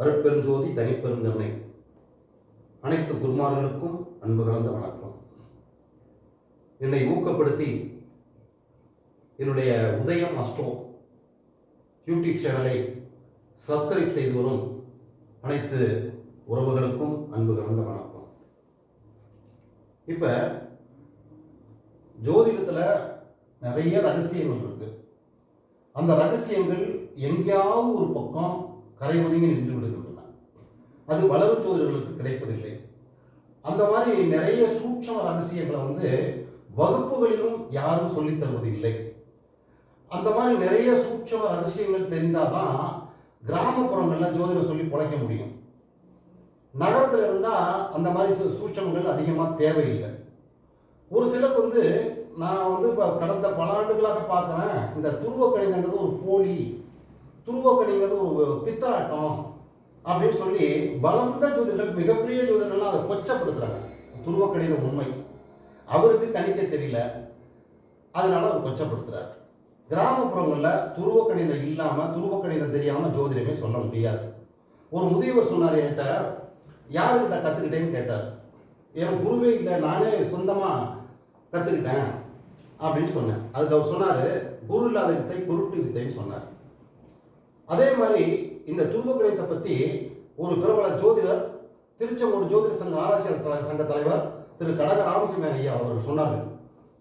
அருட்பெருஞ்சோதி தனிப்பெருந்தன்மை அனைத்து குருமார்களுக்கும் அன்பு கலந்த வணக்கம். என்னை ஊக்கப்படுத்தி என்னுடைய உதயம் அஸ்ட்ரோ யூடியூப் சேனலை சப்ஸ்கிரைப் செய்து வரும் அனைத்து உறவுகளுக்கும் அன்பு கலந்த வணக்கம். இப்போ ஜோதிடத்தில் நிறைய ரகசியங்கள் இருக்கு. அந்த ரகசியங்கள் எங்கேயாவது ஒரு பக்கம் கரை ஒதுங்கி நின்று விடுகின்றன. அது வளரும் ஜோதிடர்களுக்கு கிடைப்பதில்லை. அந்த மாதிரி நிறைய சூட்சம ரகசியங்களை வகுப்புகளிலும் யாரும் சொல்லித் தருவதில்லை. அந்த மாதிரி நிறைய சூட்சம ரகசியங்கள் தெரிந்தாதான் கிராமப்புறங்களில் ஜோதிடம் சொல்லி பிழைக்க முடியும். நகரத்தில் இருந்தால் அந்த மாதிரி சூட்சமங்கள் அதிகமாக தேவையில்லை. ஒரு சிலருக்கு நான் இப்போ கடந்த பல ஆண்டுகளாக பார்க்குறேன், இந்த துருவக்கணிதங்கிறது ஒரு போலி, துருவக்கணிங்கிறது ஒரு பித்தாட்டம் அப்படின்னு சொல்லி வளர்ந்த ஜோதிடர்கள், மிகப்பெரிய ஜோதிடர்கள்லாம் அதை கொச்சப்படுத்துறாங்க. துருவக்கணிதம் உண்மை, அவருக்கு கணிக்க தெரியல, அதனால அவர் கொச்சப்படுத்துறாரு. கிராமப்புறங்களில் துருவக்கணிதம் இல்லாமல், துருவக்கணிதம் தெரியாமல் ஜோதிடமே சொல்ல முடியாது. ஒரு முதியவர் சொன்னார் என்கிட்ட, யாருக்கிட்ட கற்றுக்கிட்டேன்னு கேட்டார். என் குருவே இல்லை, நானே சொந்தமாக கற்றுக்கிட்டேன் அப்படின்னு சொன்னேன். அதுக்கு அவர் சொன்னார், குரு இல்லாத வித்தை குருட்டு வித்தைன்னு சொன்னார். அதே மாதிரி இந்த துருவக்கணிதத்தை பற்றி ஒரு பிரபல ஜோதிடர், திருச்செங்கோடு ஜோதிட சங்க ஆராய்ச்சியாளர் சங்க தலைவர் திரு கடக ராமசிம்ம ஐயா அவர்கள் சொன்னார்கள்,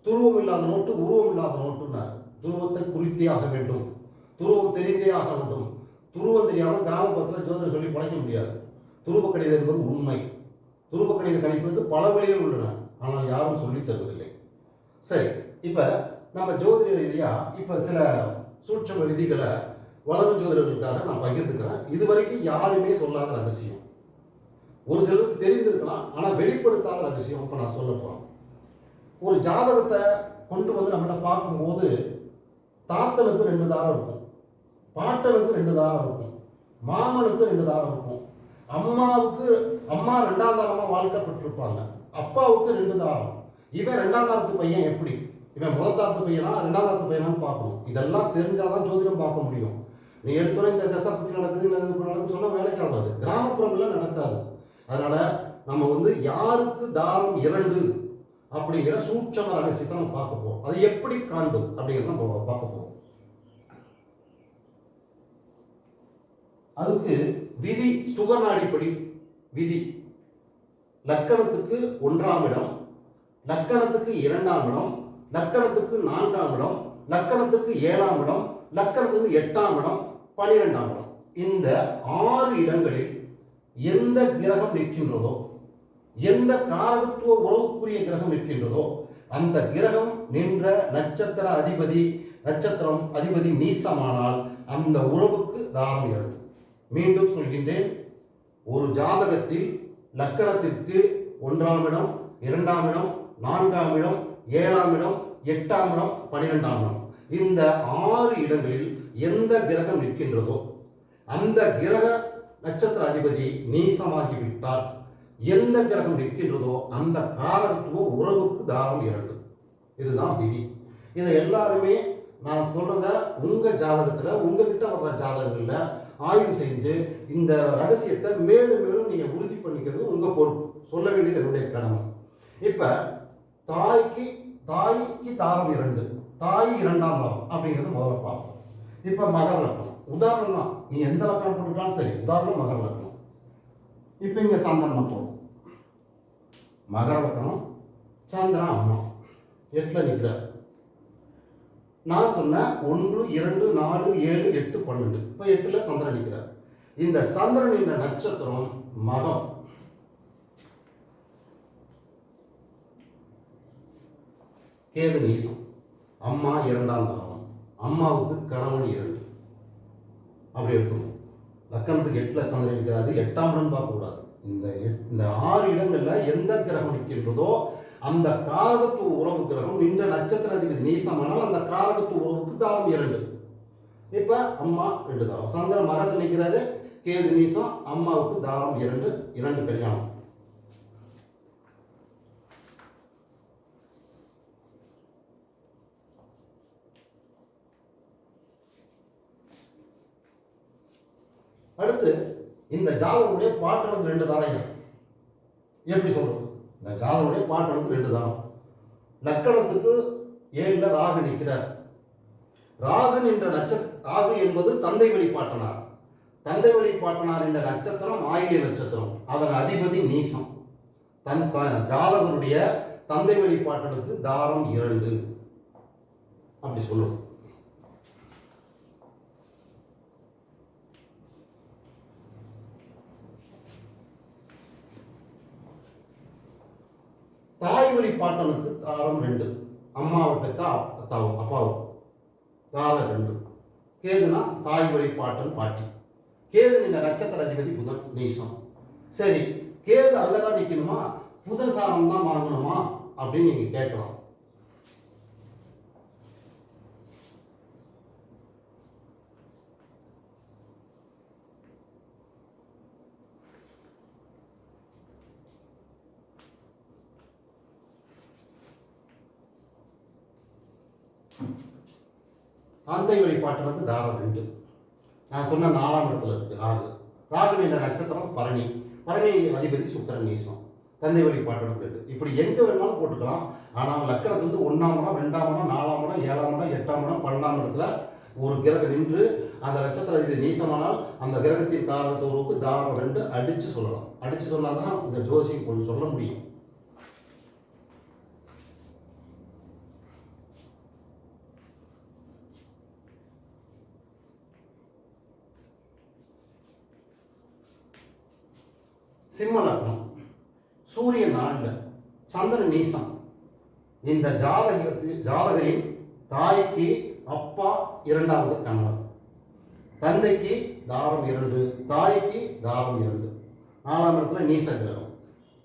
துருவம் இல்லாத நோட்டு உருவம் இல்லாத நோட்டுன்னார். துருவத்தை குறித்தே ஆக வேண்டும், துருவம் தெரிந்தே ஆக வேண்டும். துருவம் தெரியாமல் கிராமப்புறத்தில் ஜோதிடர் சொல்லி பழைக்க முடியாது. துருவக்கணிதம் என்பது உண்மை. துருவக்கணித கணிப்பதற்கு பல வழிகள் உள்ளன, ஆனால் யாரும் சொல்லித் தருவதில்லை. சரி, இப்போ நம்ம ஜோதிட ரீதியாக இப்போ சில சூட்சம விதிகளை வளரும் ஜோதிடர்களுக்காக நான் பகிர்ந்துக்கிறேன். இதுவரைக்கும் யாருமே சொல்லாத ரகசியம், ஒரு சிலருக்கு தெரிந்திருக்கலாம், ஆனால் வெளிப்படுத்தாத ரகசியம் இப்போ நான் சொல்ல போகிறேன். ஒரு ஜாதகத்தை கொண்டு நம்மகிட்ட பார்க்கும்போது தாத்தனுக்கு 2 தாரம் இருக்கும், பாட்டனுக்கு 2 தாரம் இருக்கும், மாமனுக்கு 2 தாரம் இருக்கும், அம்மா 2ஆம் தாரமாக வாழ்க்கப்பட்டிருப்பாங்க, அப்பாவுக்கு 2 தாரம். இவன் 2ஆம் தாரத்து பையன், எப்படி இவன் முதல் தாரத்து பையனா 2ஆம் தாரத்து பையனான்னு பார்க்கணும். இதெல்லாம் தெரிஞ்சாதான் ஜோதிடம் பார்க்க முடியும். நீ எடுத்தோன்னே இந்த தசை பற்றி நடக்குது நடக்குதுன்னு சொன்னால் வேலைக்கு ஆகாது, கிராமப்புறங்கள்லாம் நடக்காது. அதனால நம்ம யாருக்கு தாரம் 2 அப்படிங்கிற சூட்சம ரகசியத்தை நம்ம பார்க்க போறோம். அது எப்படி காண்பது அப்படிங்கிறத நம்ம பார்க்க போறோம். அதுக்கு விதி, சுகநாடிப்படி விதி. லக்கணத்துக்கு 1ஆம் இடம், லக்கணத்துக்கு 2ஆம் இடம், லக்கணத்துக்கு 4ஆம் இடம், லக்கணத்துக்கு 7ஆம் இடம், லக்கணத்துக்கு 8ஆம் இடம், 12ஆம் இடம். இந்த 6 இடங்களில் எந்த கிரகம் நிற்கின்றதோ, எந்த காரகத்துவ உறவுக்குரிய கிரகம் நிற்கின்றதோ, அந்த கிரகம் நின்ற நட்சத்திர அதிபதி நீசமானால் அந்த உறவுக்கு தாரம் 2. மீண்டும் சொல்கின்றேன், ஒரு ஜாதகத்தில் லக்கணத்திற்கு 1ஆம் இடம், 2ஆம் இடம், 4ஆம் இடம், 7ஆம் இடம், 8ஆம் இடம், 12ஆம் இடம், இந்த 6 இடங்களில் எந்த கிரகம் நிற்கின்றதோ அந்த கிரக நட்சத்திர அதிபதி நீசமாகிவிட்டால் எந்த கிரகம் நிற்கின்றதோ அந்த காரகத்துவ உறவுக்கு தாரம் 2. இதுதான் விதி. இதை எல்லாருமே நான் சொல்றத உங்க ஜாதகத்துல, உங்ககிட்ட வர்ற ஜாதகங்கள்ல ஆய்வு செஞ்சு இந்த ரகசியத்தை மேலும் மேலும் நீங்க உறுதி பண்ணிக்கிறது உங்க பொறுப்பு. சொல்ல வேண்டியது என்னுடைய கடமை. இப்ப தாய்க்கு தாரம் 2, தாய் 2ஆம் தாரம் அப்படிங்கிறது முதல்ல பார்ப்போம். இப்ப மகர லக்னம் உதாரணம் தான், நீ எந்த லக்னம் போட்டுட்டாலும் சரி, உதாரணம் மகர லக்னம். இப்ப இங்க சந்திரன் போடும், மகர லக்னம், சந்திரன் அம்மா 8ல் நிற்கிறார். நான் சொன்ன 1, 2, 4, 7, 8, 12. இப்போ 8ல் சந்திரன் நிற்கிறார். இந்த சந்திரன் என்ற நட்சத்திரம் மகம். கேது நீசம். அம்மா 2ஆம் தாரம், அம்மாவுக்கு கணவன் 2. அப்படி எடுத்துக்கணும். லக்கணத்துக்கு 8ல் சந்திரன் இருக்கிறாரு, 8ஆம் இடம் பார்க்கக்கூடாது. இந்த 6 இடங்கள்ல எந்த கிரகம் நிற்கின்றதோ அந்த காரகத்துவ உறவு கிரகம் நின்ற நட்சத்திர அதிபதி நீசமானால் அந்த காரகத்துவ உறவுக்கு தாரம் 2. இப்ப அம்மா 2 தாரம், சந்திரன் மகத்தில் நிற்கிறாரு, கேது நீசம், அம்மாவுக்கு தாரம் 2 கல்யாணம். அடுத்து இந்த ஜாதகனுடைய பாட்டனுக்கு 2 தாரைகள். எப்படி சொல்றது? இந்த ஜாதகனுடைய பாட்டனுக்கு 2 தாரம். லக்கணத்துக்கு 7ல் ராகு நிற்கிறார். ராகு என்ற ராகு என்பது தந்தை வழி பாட்டனார். தந்தை வழி பாட்டனார் என்ற நட்சத்திரம் ஆயில்ய நட்சத்திரம். அதன் அதிபதி நீசம். ஜாதகருடைய தந்தை வழி பாட்டனுக்கு தாரம் 2 அப்படி சொல்லணும். தாய் வழி பாட்டனுக்கு தாரம் 2. அம்மாவை பெற்றா அப்பாவும் தாரம் 2. கேதுனா தாய் வழி பாட்டன் பாட்டி. கேது என்ற நட்சத்திர அதிபதி புதன் நீசம். சரி, கேது அங்கதான் நிற்கணுமா, புதன் சாரம் தான் வாங்கணுமா அப்படின்னு நீங்க கேட்கலாம். தந்தை வழிபாட்டனுக்கு தாரம் 2. நான் சொன்ன 4ஆம் இடத்துல இருக்கு ராகு. ராகு என்ற நட்சத்திரம் பரணி. பரணி அதிபதி சுக்கிரன் நீசம். தந்தை வழிபாட்டனுக்கு 2. இப்படி எங்க வேணாலும் போட்டுக்கலாம். ஆனால் லக்கணத்துலேருந்து 1ஆம் இடம், 2ஆம் இடம், 4ஆம் இடம், 7ஆம் இடம், 8ஆம் இடம், 12ஆம் இடத்துல ஒரு கிரகம் நின்று அந்த நட்சத்திர அதிபதி நீசமானால் அந்த கிரகத்தின் காரகத்தோருக்கு தாரம் 2 அடிச்சு சொல்லலாம். அடிச்சு சொன்னால் தான் இந்த ஜோசியம் கொஞ்சம் சொல்ல முடியும். சிம்ம லக்னம், சூரியன் 4, சந்திரன் நீசம். இந்த ஜாதகரின் தாய்க்கு அப்பா 2வது கணவன், தந்தைக்கு தாரம் 2, தாய்க்கு தாரம் 2, 4ஆம் இடத்துல நீச கிரகம்.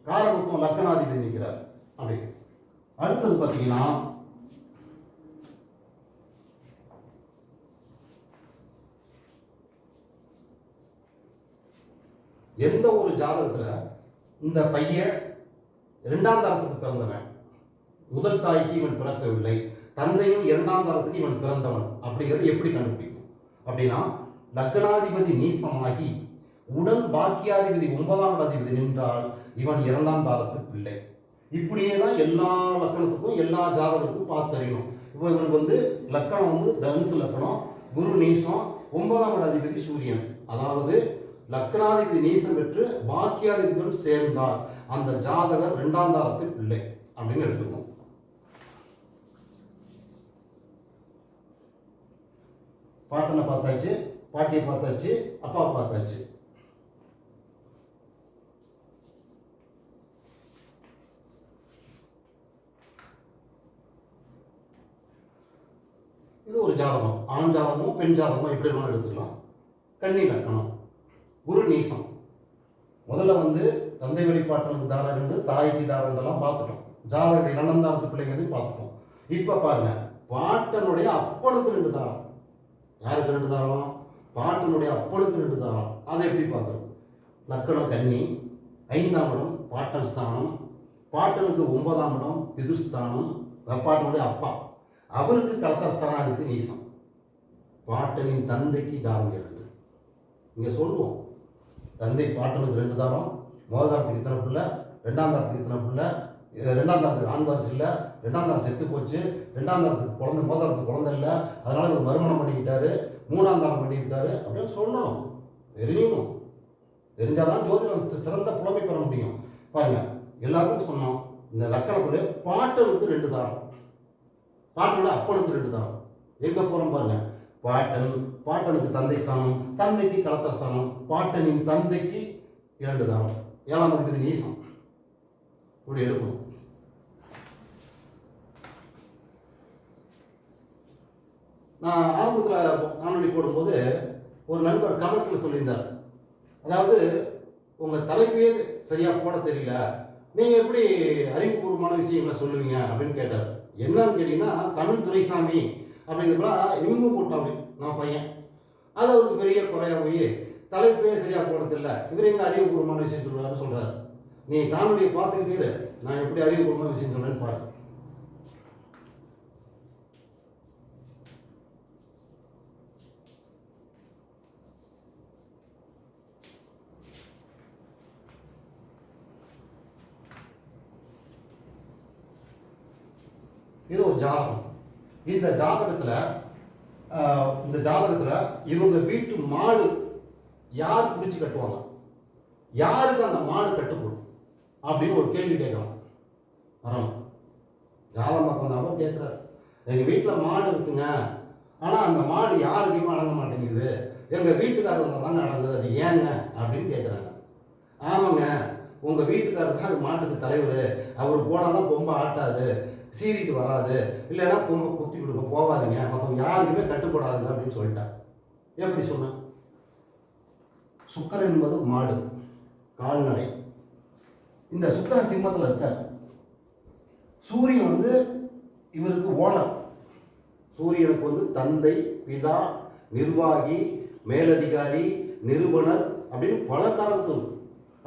காரகத்துவம் லக்னாதிபதி நிற்கிறார். அப்படி அடுத்தது பார்த்தீங்கன்னா எந்த ஒரு ஜாதகத்தில் இந்த பையன் 2ஆம் தரத்துக்கு பிறந்தவன், முதல் தாய்க்கு இவன் பிறக்கவில்லை, தந்தையும் 2ஆம் தரத்துக்கு இவன் பிறந்தவன் அப்படிங்கிறது எப்படி கண்டுபிடிக்கும் அப்படின்னா, லக்னாதிபதி நீசமாகி உடன் பாக்கியாதிபதி 9ஆம் அதிபதி நின்றால் இவன் 2ஆம் தாரத்து பிள்ளை. இப்படியே தான் எல்லா லக்கணத்துக்கும் எல்லா ஜாதகத்துக்கும் பார்த்தறியணும். இப்போ இவருக்கு லக்கணம் தனுசு லக்கணம், குரு நீசம், 9ஆம் அதிபதி சூரியன். அதாவது லக்னாதிபதி நீசம் பெற்று பாக்கியாதிபதியுடன் சேர்ந்தால் அந்த ஜாதகர் 2ஆம் தாரத்தில் பிள்ளை அப்படின்னு எடுத்துக்கணும். பாட்டனை பார்த்தாச்சு, பாட்டியை பார்த்தாச்சு, அப்பா பார்த்தாச்சு. இது ஒரு ஜாதகம். ஆண் ஜாதகமோ பெண் ஜாதகமோ எப்படி வேணாலும் எடுத்துக்கலாம். கன்னி லக்கணம், குரு நீசம். முதல்ல தந்தை வழிபாட்டனுக்கு தாரம் 2, தாய்க்கு தாரம் 2 பார்த்துட்டோம். ஜாதக 2ஆம் தாரத்து பிள்ளைங்களையும் பார்த்துட்டோம். இப்போ பாருங்க, பாட்டனுடைய அப்பனுக்கு 2 தாரம். யாருக்கு 2 தாரம்? பாட்டனுடைய அப்பனுக்கு 2 தாரம். அதை எப்படி பார்க்குறது? லக்கணம் கன்னி, 5ஆம் இடம் பாட்டன் ஸ்தானம், பாட்டனுக்கு 9ஆம் இடம் பிதுர்ஸ்தானம், பாட்டனுடைய அப்பா, அவருக்கு கலத்தரஸ்தானாதிபதி நீசம். பாட்டனின் தந்தைக்கு தாரம் 2. இங்கே சொல்லுவோம், தந்தை பாட்டனுக்கு 2 தாரம், முதல் தாரத்துக்கு இத்தனை பிள்ளை, 2ஆம் தாரத்துக்கு இத்தனை பிள்ளை, 2ஆம் தாரத்துக்கு ஆண் வாரிசு இல்லை, 2ஆம் தாரம் செத்து போச்சு, 2ஆம் தாரத்துக்கு குழந்தை, முதல் தாரத்துக்கு குழந்தை இல்லை, அதனால இவர் மறுமணம் பண்ணிக்கிட்டாரு, 3ஆம் தாரம் பண்ணியிருக்காரு அப்படின்னு சொல்லணும், தெரியணும். தெரிஞ்சாதான் ஜோதிடம் சிறந்த புலமை பெற முடியும். பாருங்க, எல்லாத்துக்கும் சொன்னோம். இந்த லக்கணத்துடைய பாட்டனுக்கு 2 தாரம், பாட்டனுடைய அப்பனுக்கு 2 தாரம். எங்கே போகிறோம் பாருங்க, பாட்டனுக்கு தந்தை ஸ்தானம், தந்தைக்கு கலத்தர ஸ்தானம், பாட்டனின் தந்தைக்கு 2 தாரம், 7ஆம் அதிபதி நீசம். இப்படி எடுக்கணும். நான் ஆரம்பத்தில் காணொலி போடும்போது ஒரு நண்பர் கமெண்ட்ஸில் சொல்லியிருந்தார், அதாவது உங்கள் தலைப்பே சரியாக போட தெரியல, நீங்கள் எப்படி அறிவுபூர்வமான விஷயங்களை சொல்லுவீங்க அப்படின்னு கேட்டார். என்னன்னு கேட்டிங்கன்னா, தமிழ் துரைசாமி அப்படிங்கிறப்ப இம்பு போட்டாங்க நான் பையன். அது அவருக்கு பெரிய குறையா போய் தலைப்பே சரியாக போடுறதில்ல, இவர் எங்கே அறிவுபூர்வமான விஷயம் சொல்கிறாரு சொல்கிறார். நீ காணொலியை பார்த்துக்கிட்டே நான் எப்படி அறிவுபூர்வமான விஷயம் சொல்கிறேன்னு பாரு. இது ஒரு ஜாதகம். இந்த ஜாதகத்தில் இவங்க வீட்டு மாடு யார் பிடிச்சி கட்டுவாங்க, யாருக்கு அந்த மாடு கட்டுப்படும் அப்படின்னு ஒரு கேள்வி கேட்கலாம். வரோம் ஜாதகம் பார்க்கணும் கேட்குறாரு, எங்கள் வீட்டில் மாடு இருக்குங்க, ஆனால் அந்த மாடு யாருக்குமே அடங்க மாட்டேங்குது, எங்கள் வீட்டுக்காரங்க தாங்க அடங்குது, அது ஏங்க அப்படின்னு கேட்குறாங்க. ஆமாங்க, உங்கள் வீட்டுக்காரர் தான் அது மாட்டுக்கு தலைவர், அவர் போனால் தான் கொம்பை ஆட்டாது, சீரிட்டு வராது, இல்லைன்னா கொம்பை குத்தி விடுங்க, போகாதீங்க, மற்றவங்க யாருக்குமே கட்டுப்படாதுங்க அப்படின்னு சொல்லிட்டேன். எப்படி சொன்னேன்? சுக்கரன் என்பது மாடு, கால்நடை. இந்த சுக்கரன் சிம்மத்தில் இருக்கார். சூரியன் வந்து இவருக்கு ஓனர். சூரியனுக்கு வந்து தந்தை, பிதா, நிர்வாகி, மேலதிகாரி, நிறுவனர் அப்படின்னு பல காரணத்துக்கு.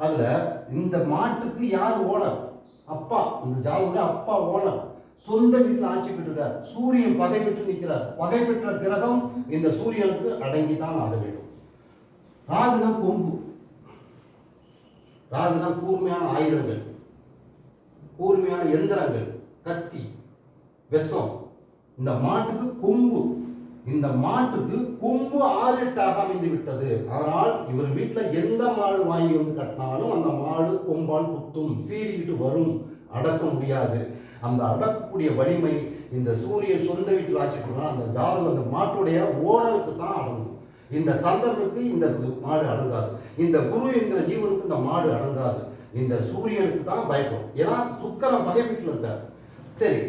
அதில் இந்த மாட்டுக்கு யார் ஓனர்? அப்பா. இந்த ஜாதகத்துல அப்பா ஓனர். சொந்த வீட்டில் ஆட்சி பெற்றிருக்கார். சூரியன் பகை பெற்று நிற்கிறார். பகை பெற்ற கிரகம் இந்த சூரியனுக்கு அடங்கித்தான் ஆக வேண்டும். ராகுதான் கொம்பு. ராகுதான் கூர்மையான ஆயுதங்கள், கூர்மையான எந்திரங்கள், கத்தி, விஷம். இந்த மாட்டுக்கு கொம்பு. இந்த மாட்டுக்கு கொம்பு 6-8 அமைந்து விட்டது. அதனால் இவர் வீட்டில் எந்த மாடு வாங்கி வந்து கட்டினாலும் அந்த மாடு கொம்பால் குத்தும், சீறிக்கிட்டு வரும், அடக்க முடியாது. அந்த அடக்கக்கூடிய வலிமை இந்த சூரியன் சொந்த வீட்டில் ஆட்சி பண்ணால் அந்த ஜாதகம் அந்த மாட்டுடைய ஓனருக்கு தான் அடங்கும். இந்த சந்திரனுக்கு இந்த மாடு அடங்காது. இந்த குரு என்கிற ஜீவனுக்கு இந்த மாடு அடங்காது. இந்த சூரியனுக்கு தான் பயப்படும். ஏன்னா சுக்கரன் பகை வீட்டில் இருக்கார். சரி,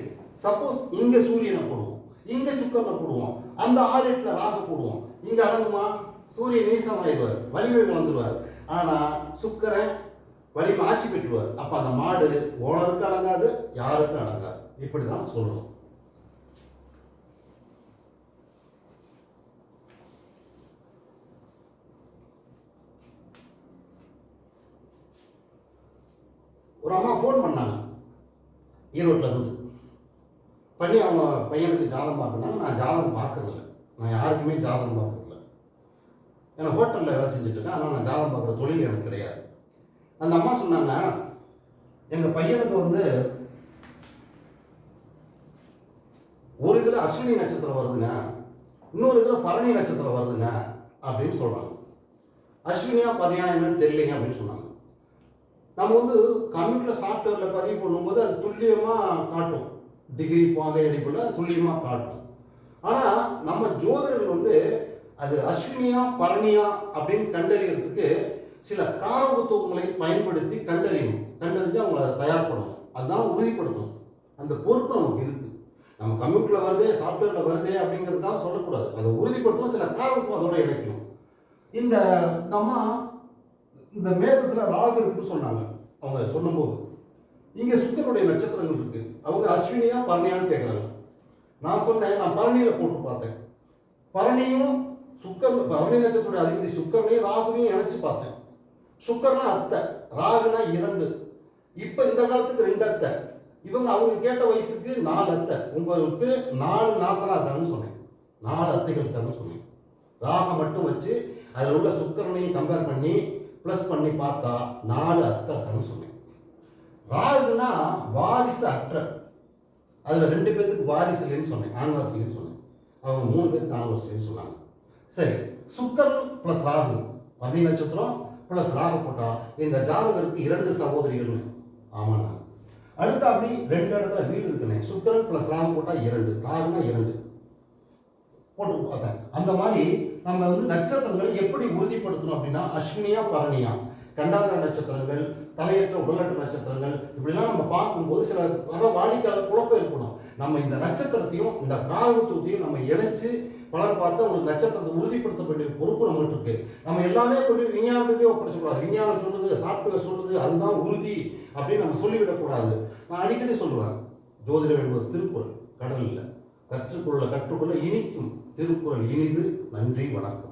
சப்போஸ் இங்க சூரியனை போடுவோம், இங்க சுக்கரனை போடுவோம், அந்த 6-8 ராகு போடுவோம், இங்க அடங்குமா? சூரியன் நீசமாயிடுவார், வலிமை வளர்ந்துருவார். ஆனா சுக்கரன் வலிமை ஆட்சி பெற்றுவார். அப்ப அந்த மாடு ஓனருக்கு அடங்காது, யாருக்கும் அடங்காது. இப்படிதான் சொல்லணும். ஒரு அம்மா ஃபோன் பண்ணாங்க ஈரோட்டில் இருந்து. பண்ணி அவங்க பையனுக்கு ஜாதகம் பார்க்கணும்னா, நான் ஜாதகம் பார்க்கறதில்ல, நான் யாருக்குமே ஜாதகம் பார்க்கறதில்ல. ஏன்னா ஹோட்டலில் வேலை செஞ்சுட்டு இருக்கேன், ஆனால் நான் ஜாதகம் பார்க்குற தொழில் எனக்கு கிடையாது. அந்த அம்மா சொன்னாங்க, எங்கள் பையனுக்கு வந்து ஒரு இதில் அஸ்வினி நட்சத்திரம் வருதுங்க, இன்னொரு இதில் பரணி நட்சத்திரம் வருதுங்க அப்படின்னு சொல்கிறாங்க. அஸ்வினியா பரணியா என்னன்னு தெரியலைங்க அப்படின்னு சொன்னாங்க. நம்ம வந்து கம்ப்யூட்டர் சாஃப்ட்வேரில் பதிவு பண்ணும்போது அது துல்லியமாக காட்டும், டிகிரி பாகை அடிப்பில் துல்லியமாக காட்டும். ஆனால் நம்ம ஜோதிடர்கள் வந்து அது அஸ்வினியா பரணியா அப்படின்னு கண்டறிகிறதுக்கு சில காரகத்துவங்களை பயன்படுத்தி கண்டறியணும். கண்டறிஞ்சு அவங்கள அதை தயார் பண்ணணும், அதுதான் உறுதிப்படுத்தணும். அந்த பொறுப்பு நமக்கு இருக்குது. நம்ம கம்ப்யூட்டரில் வருதே, சாஃப்ட்வேரில் வருதே அப்படிங்கிறதுக்காக சொல்லக்கூடாது. அதை உறுதிப்படுத்தணும், சில காரகத்துவம் அதோட இணைக்கணும். இந்த நம்ம இந்த மேசத்தில் ராகு இருக்குன்னு சொன்னாங்க. அவங்க சொல்லும்போது இங்கே சுக்கரனுடைய நட்சத்திரங்கள் இருக்கு. அவங்க அஸ்வினியா பரணியான்னு கேட்குறாங்க. நான் சொன்னேன், நான் பரணியில் போட்டு பார்த்தேன். பரணியும் பரணி நட்சத்திரத்துடைய அதிபதி சுக்கரனையும் ராகுவையும் இணைச்சு பார்த்தேன். சுக்கரனா அத்தை, ராகுனா 2. இப்போ இந்த காலத்துக்கு 2 அத்தை. இவங்க அவங்க கேட்ட வயசுக்கு 4 அத்தை. உங்களுக்கு 4 நாத்தனா இருக்காங்கன்னு சொன்னேன், 4 அத்தைகள் இருக்காங்கன்னு சொன்னேன். ராக மட்டும் வச்சு அதில் உள்ள சுக்கரனையும் கம்பேர் பண்ணி ப்ளஸ் பண்ணி பார்த்தா 4 அத்தை இருக்காங்கன்னு சொன்னேன். ராகுனா வாரிசு அற்ற, அதில் 2 பேருக்கு வாரிசு இல்லைன்னு சொன்னேன், ஆண்வாரிசுன்னு சொன்னேன். அவங்க 3 பேருக்கு ஆண்வாரிசுன்னு சொன்னாங்க. சரி, சுக்கரன் ப்ளஸ் ராகு, பரணி நட்சத்திரம் ப்ளஸ் ராகு போட்டா இந்த ஜாதகருக்கு 2 சகோதரிகள்னு. ஆமாண்ணா. அடுத்து அப்படி 2 இடத்துல வீடு இருக்குண்ணே. சுக்கரன் ப்ளஸ் ராகு போட்டா 2, ராகுனா 2 போட்டு பார்த்தேன். அந்த மாதிரி நம்ம வந்து நட்சத்திரங்களை எப்படி உறுதிப்படுத்தணும் அப்படின்னா, அஸ்வினியா பரணியா, கண்டாந்திர நட்சத்திரங்கள், தலையற்ற உடலற்ற நட்சத்திரங்கள், இப்படிலாம் நம்ம பார்க்கும்போது சில வாடிக்கையாளர் குழப்பம் இருக்கணும். நம்ம இந்த நட்சத்திரத்தையும் இந்த காரகத்துவத்தையும் நம்ம இணைச்சு பலன் பார்த்து அவங்களுக்கு நட்சத்திரத்தை உறுதிப்படுத்த வேண்டிய பொறுப்பு நம்மகிட்ட இருக்கு. நம்ம எல்லாமே கொண்டு விஞ்ஞானத்துக்கே ஒப்படைச்சக்கூடாது. விஞ்ஞானம் சொல்லுது, சாஃப்ட்வேர் சொல்லுது, அதுதான் உறுதி அப்படின்னு நம்ம சொல்லிவிடக்கூடாது. நான் அடிக்கடி சொல்லுவேன், ஜோதிடம் என்பது திருக்குறள், கடல் இல்லை. கற்றுக்கொள்ள இனிக்கும் திருக்குறள் இனிது. நன்றி, வணக்கம்.